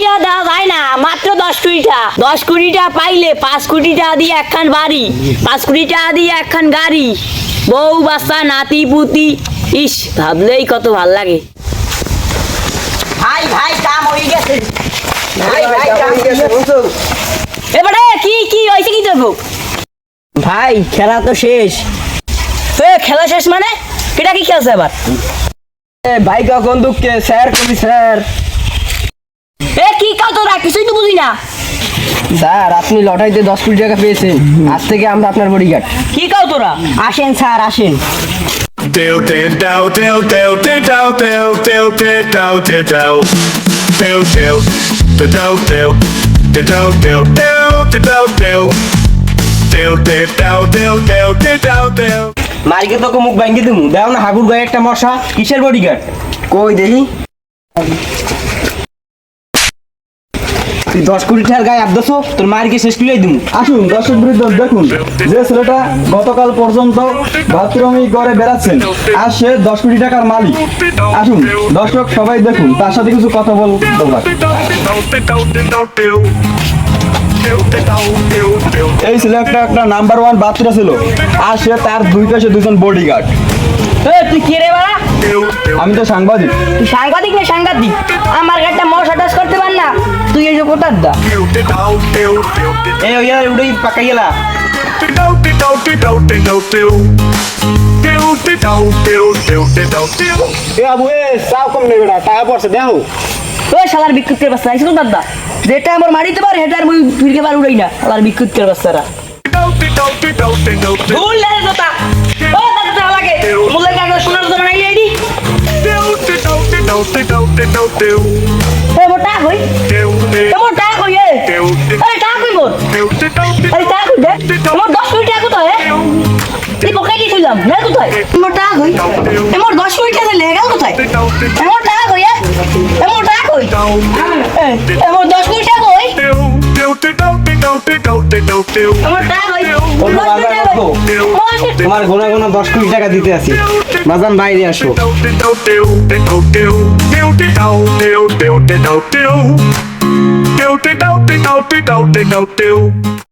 টাকা দেওয়া যায় না, মাত্র 10 কোটি টাকা। 10 কোটি টাকা পাইলে 5 কোটি টাকা দিয়ে একখান বাড়ি, 5 কোটি টাকা দিয়ে একখান গাড়ি, বউ বাচ্চা নাতি পুতি, ইস ভাবলেই কত ভাল লাগে। ভাই ভাই কাম হয়ে গেছে, ভাই ভাই কাম হয়ে গেছে। এবারে কি কি হয়েছে কি দেবো ভাই? খেলা তো শেষ। খেলা শেষ মানে এটা কি খেলছে আবার? ভাই কখন দুঃখে স্যার কবি স্যার। কি কাল তোরা কিছুই তো বুঝি না। স্যার আপনি লটারিতে 10 কোটি টাকা পেয়েছেন, আজ থেকে আমরা আপনার বডিগার্ড। কি কাল তোরা? আসেন স্যার আসেন। Deu, deu, deu, deu, deu, deu, deu, deu, deu, deu, deu, deu. Deu, deu, deu, deu, deu, deu, deu, deu, deu, deu. Deu, deu, deu, deu, deu, deu, deu. মালিকে তোকে মুখ ভাঙ্গি দিমু, দাও না হাগুর গায়ে একটা মশা। কিসের বডিগার্ড? কই দেখি। তুই 10 কোটি টাকার গায়ে আবদাসো, তোর মালিকে শেষ করে দিমু। আসুন দর্শক বৃন্দ, দেখুন যে ছেলেটা গতকাল পর্যন্ত বাথরুমে ঘরে বেড়াচ্ছেন, আর সে 10 কোটি টাকার মালিক। আসুন দর্শক সবাই দেখুন, তার সাথে কিছু কথা বলবো। এই ছেলেটা একটা নাম্বার 1 বাচ্চা ছিল, আর সে তার দুই পাশে দুজন বডিগার্ড। তুই কে রে বাড়া? আমি তো সাংবাদিক। তুই সাংবাদিক না সাংঘাতিক? আমার গাড়িটা মশা টাচ করতে পার না, তুই এই যে কোথার দা? এই ওই উড়েই পাকা গেলা। এ আবু এ চাও কম নেবে না, টাকা পড়ছে দেখো। ওই শালার বিক্ষুত করে বাচ্চা আইসো দাদা, যেটা আমার মারিতে পারে হেটার মুই ফিরকে পার উড়াই না, শালার বিক্ষুত করে বাচ্চারা। ভুল লাগে তোতা। ও দাদা লাগে মুলে কাগজ সোনার তো বানাই আইডি। মোটা কই? মোটা কই এ? আরে টাকা কই মোর? আরে টাকা কই দে? মোর 10 কোটি টাকা কোথায়? তুই পকেটে দিছিলাম না কোথায়? মোর টাকা কই? মোর 10 কোটি টাকা লেগেল কোথায়? মোর টাকা কই এ? মোর টাকা কই? মোর 10 কোটি টাকা কই? মোর টাকা কই? তোমার গোনা গোনা 10 কোটি টাকা দিতে আছি, বাজান বাইরে আসো। Deu,